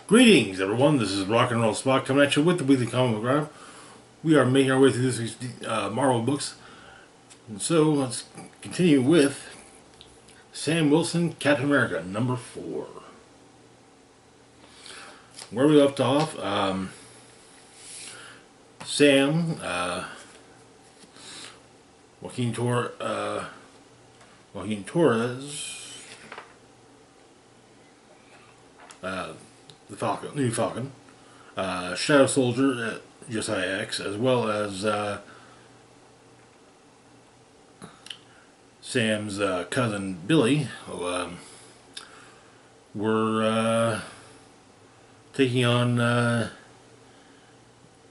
Greetings, everyone. This is Rock and Roll Spot coming at you with the weekly comic book round. We are making our way through this week's Marvel books, and so let's continue with Sam Wilson, Captain America, number 4. Where we left off, Sam, Joaquin Torres, the Falcon, new Falcon, Shadow Soldier, Josiah X, as well as Sam's cousin Billy, were taking on the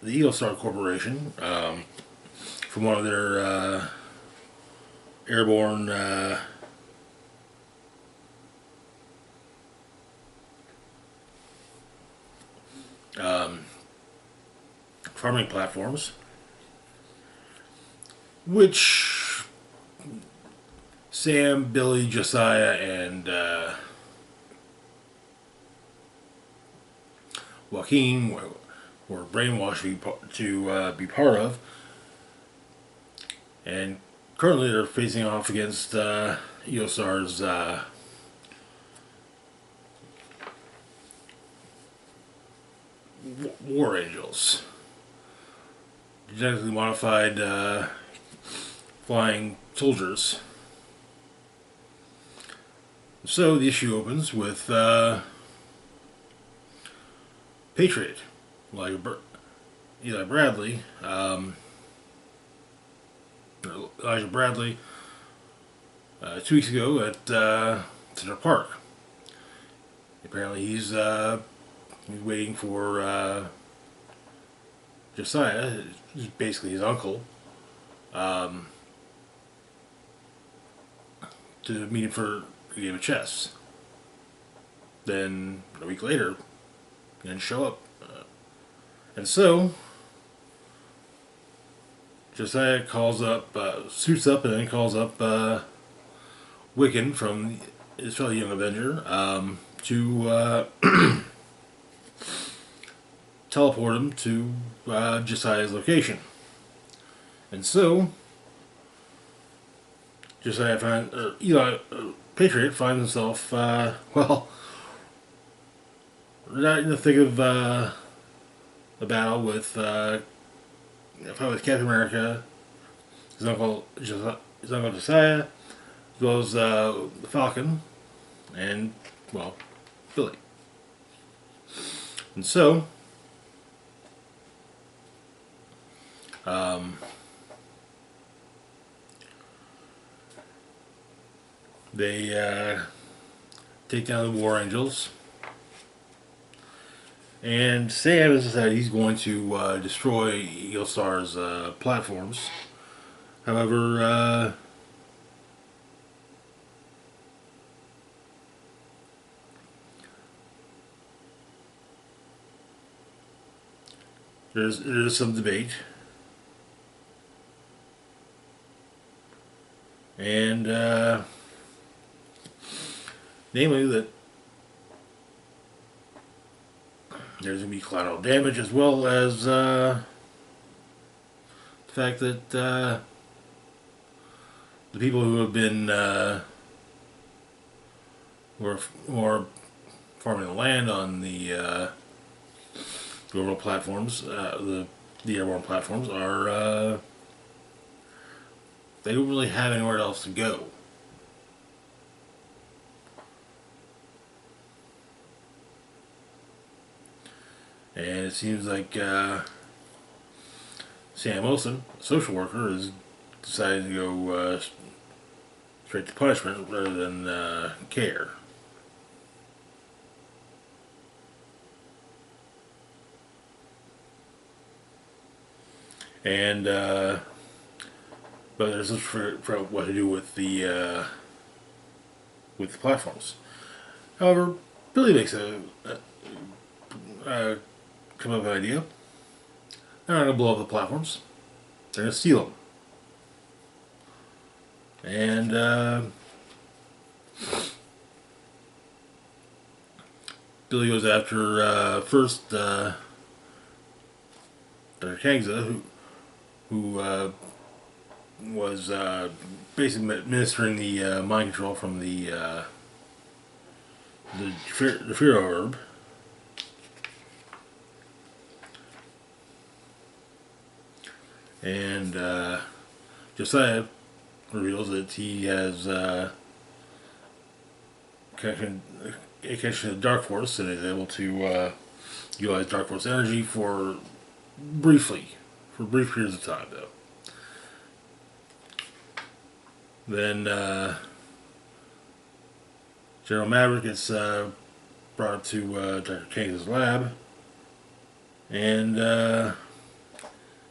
Eagle Star Corporation from one of their airborne farming platforms, which Sam, Billy, Josiah, and Joaquin were brainwashed to be part of, and currently they're facing off against EOStar's War Angels, genetically modified flying soldiers. So the issue opens with Patriot, like Eli Bradley, Elijah Bradley, 2 weeks ago at Central Park. Apparently he's waiting for Josiah, who's basically his uncle, to meet him for a game of chess. Then a week later, he didn't show up. And so, Josiah calls up, suits up, and then calls up Wiccan from his fellow Young Avenger to teleport him to Josiah's location. And so, Patriot finds himself, well, right in the thick of the battle with Captain America, his uncle Josiah, as well as the Falcon, and, well, Billy. And so, they take down the War Angels, and Sam has decided he's going to destroy Eagle Star's platforms. However, there's some debate, and namely that there's going to be collateral damage, as well as the fact that the people who have been who are farming the land on the rural platforms, the airborne platforms, are they don't really have anywhere else to go. And it seems like Sam Wilson, a social worker, has decided to go straight to punishment rather than care. And but there's much for what to do with the platforms. However, Billy makes come up with an idea. They're not going to blow up the platforms. They're going to steal them. And Billy goes after first Dr. Kangza, who was basically administering the mind control from the Firo herb. And Josiah reveals that he has connection to the Dark Force and is able to utilize Dark Force energy for brief periods of time, though. Then General Maverick gets brought up to Dr. Kang's lab and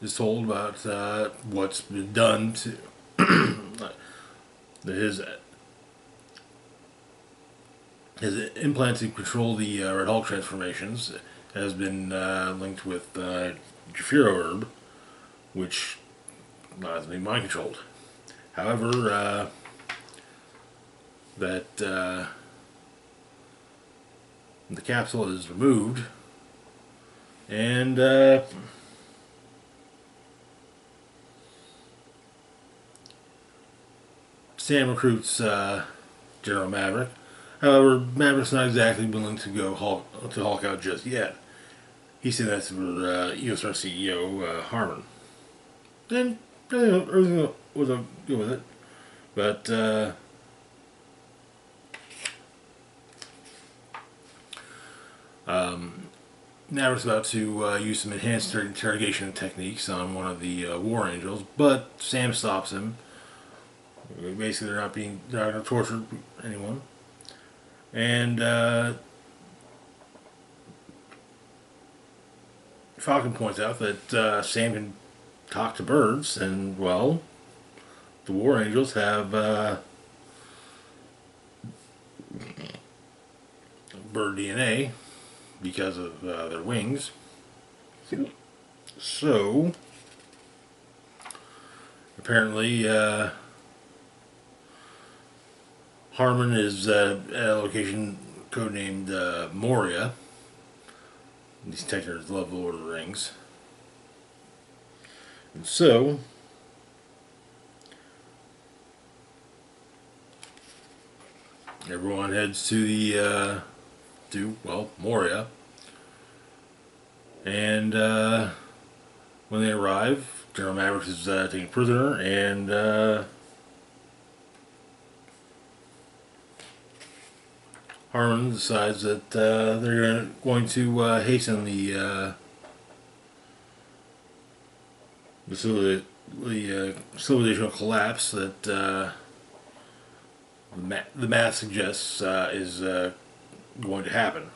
is told about what's been done to his implant to control the Red Hulk transformations has been linked with Jafiro herb, which has been mind controlled. However, that the capsule is removed, and Sam recruits General Maverick. However, Maverick's not exactly willing to go Hulk out just yet. He said that's for EOStar CEO Harmon. And everything was good with it. But Maverick's about to use some enhanced interrogation techniques on one of the War Angels, but Sam stops him. Basically, they're not going to torture anyone. And Falcon points out that Sam can talk to birds, and well, the War Angels have bird DNA because of their wings. So apparently Harmon is at a location codenamed Moria. These technicians love Lord of the Rings. And so everyone heads to the Moria. And when they arrive, General Maverick is taken prisoner, and Harmon decides that they're going to hasten the civilizational collapse that the math suggests is going to happen.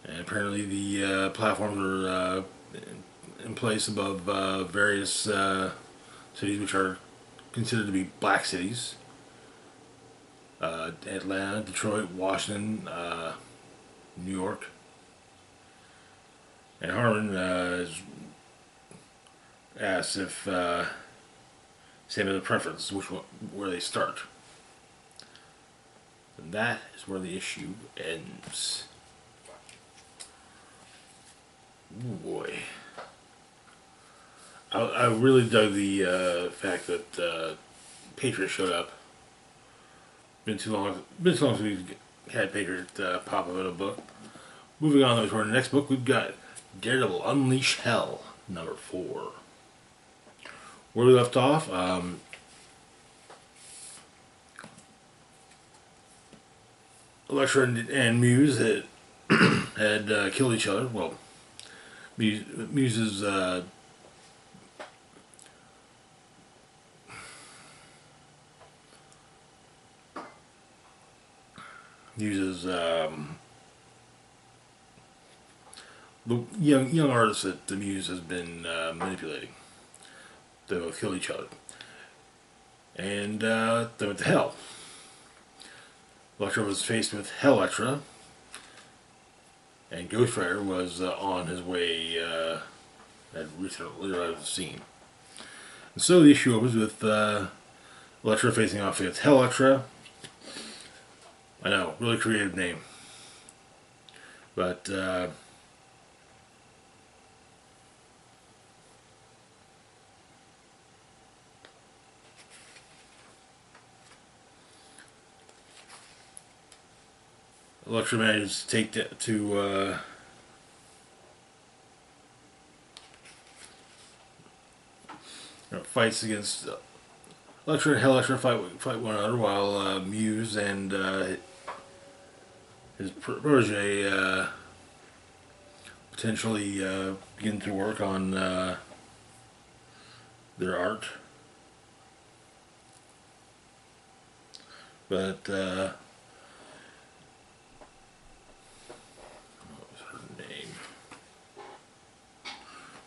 And apparently the platforms are in place above various cities which are considered to be black cities. Atlanta, Detroit, Washington, New York. And Harmon is asked if Sam has a preference, where they start. And that is where the issue ends. Ooh, boy. I really dug the fact that Patriot showed up. Been too long since we've had Patriot pop up in a book. Moving on to our next book, we've got Daredevil Unleash Hell, number 4. Where we left off, Elektra and Muse had killed each other. Well, Muse's the young artist that the Muse has been manipulating. They both killed each other, and they went to hell. Elektra was faced with Hell-Electra, and Ghostwriter was on his way, had recently arrived at the scene. And so the issue opens with Elektra facing off against Elektra. I know, really creative name. But Elektra managed to take that to fights against Elektra and Elektra fight one another while Muse and his protege potentially begin to work on their art. But what was her name?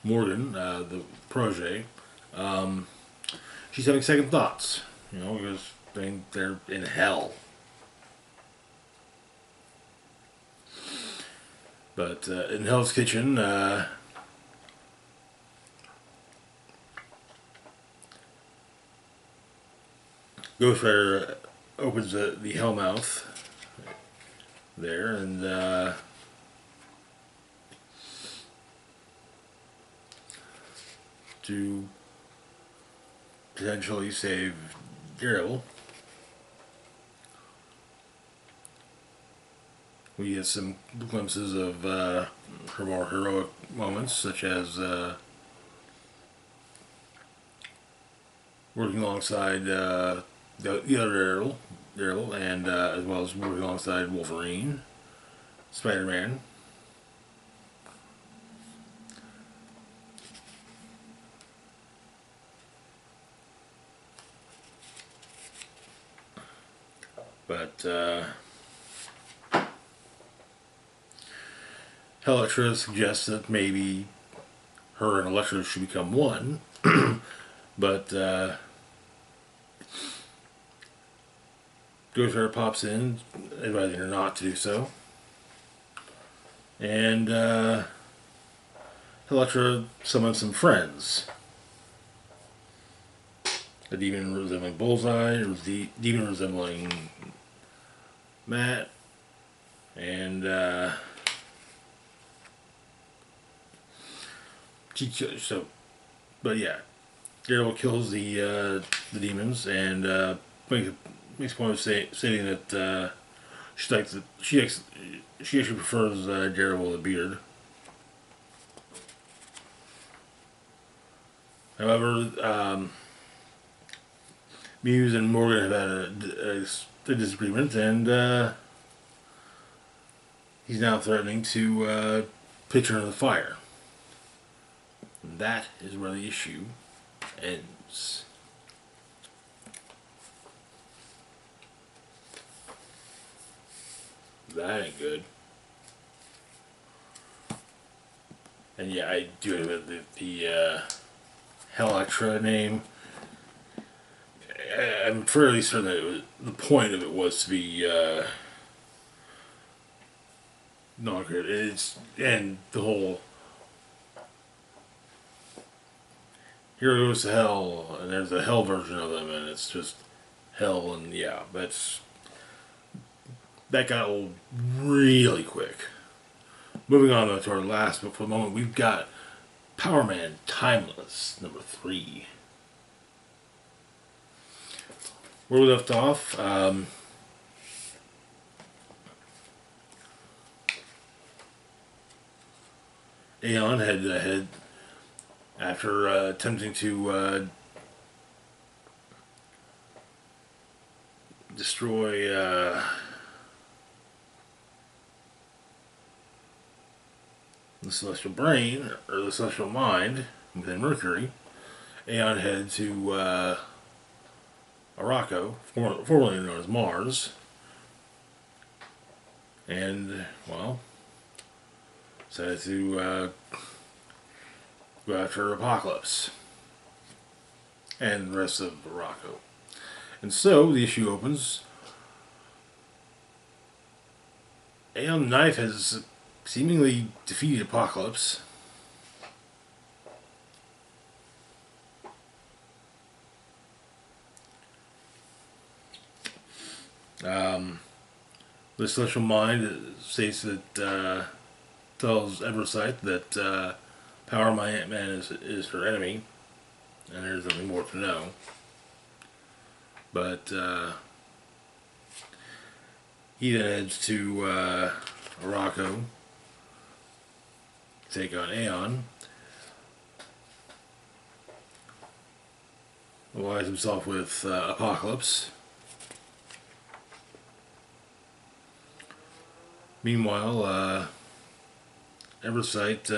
Morgan, the protege. She's having second thoughts, because they're in hell. But in Hell's Kitchen, Ghost Rider opens the hell mouth there, and to potentially save Daredevil. We get some glimpses of her more heroic moments, such as working alongside the other Daredevil, and as well as working alongside Wolverine, Spider-Man. But Elektra suggests that maybe her and Elektra should become one, but Ghost Rider pops in, advising her not to do so, and Elektra summons some friends. A demon resembling Bullseye, a demon resembling Matt, and but yeah, Daredevil kills the demons and makes a point of stating that she actually prefers Daredevil the beard. However, Muse and Morgan have had a disagreement, and he's now threatening to pitch her in the fire. And that is where the issue ends. That ain't good. And yeah, I do admit the Elektra name. I'm fairly certain that the point of it was to be not good. And the whole here goes to hell, and there's a hell version of them, and it's just hell, and yeah, that got old really quick. Moving on to our last book for the moment, we've got Power Man Timeless, number 3. Where we left off, Aeon had after attempting to destroy the Celestial Brain, or the Celestial Mind, within Mercury, Aeon headed to Araco, formerly known as Mars, and, well, decided to go after Apocalypse and the rest of Araco. And so, the issue opens. Aeon Knife has seemingly defeated Apocalypse. The Celestial Mind states that tells Eversight that Power Man is her enemy, and there's nothing more to know. But he then heads to Morocco to take on Aeon. Allies himself with Apocalypse. Meanwhile, Eversight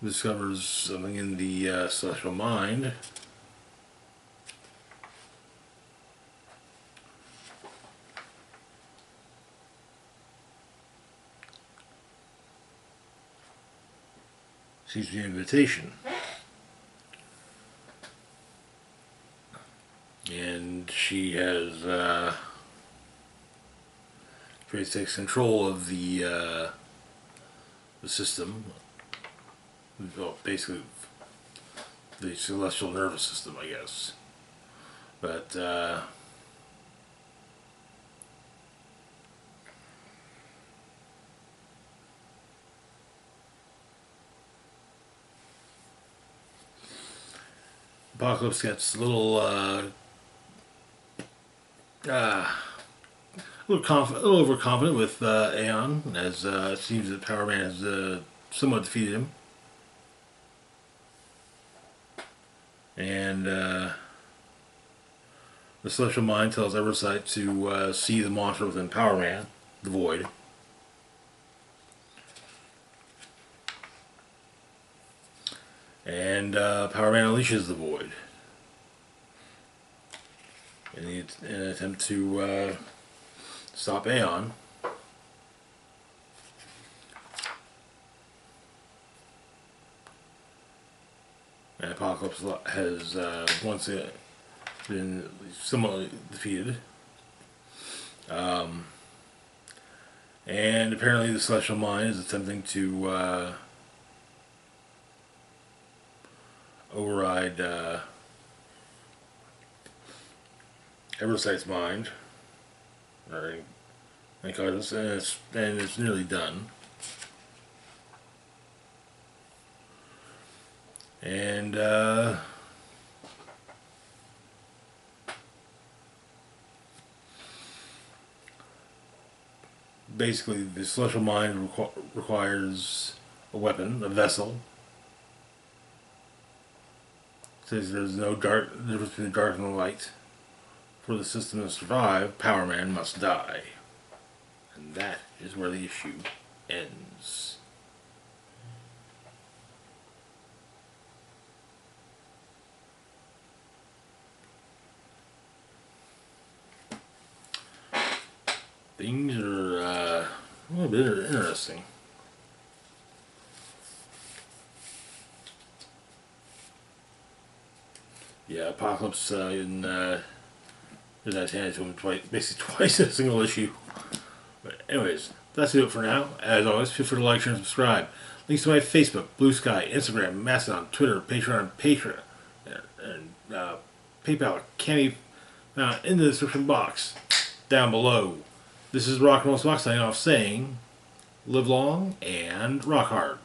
discovers something in the Celestial Mind. Seems to be an invitation. And she has takes control of the system. Well, basically the celestial nervous system, I guess. But Apocalypse gets a little overconfident with Aeon, as it seems that Power Man has somewhat defeated him. And the Celestial Mind tells Eversight to see the monster within Power Man, the Void. And Power Man unleashes the Void in an attempt to stop Aeon. And Apocalypse has once been somewhat defeated. And apparently the Celestial Mind is attempting to override Eversight's mind, or and it's nearly done. And basically, the Celestial Mind requires a weapon, a vessel. It says there's no difference between the dark and the light. For the system to survive, Power Man must die. And that is where the issue ends. Things are a little bit interesting. Yeah, Apocalypse did that handed to him basically twice in a single issue. But anyways, that's it for now. As always, feel free to like, share, and subscribe. Links to my Facebook, Blue Sky, Instagram, Mastodon, Twitter, Patreon, and PayPal can be found in the description box down below. This is Rock and Roll Smock signing off saying, live long and rock hard.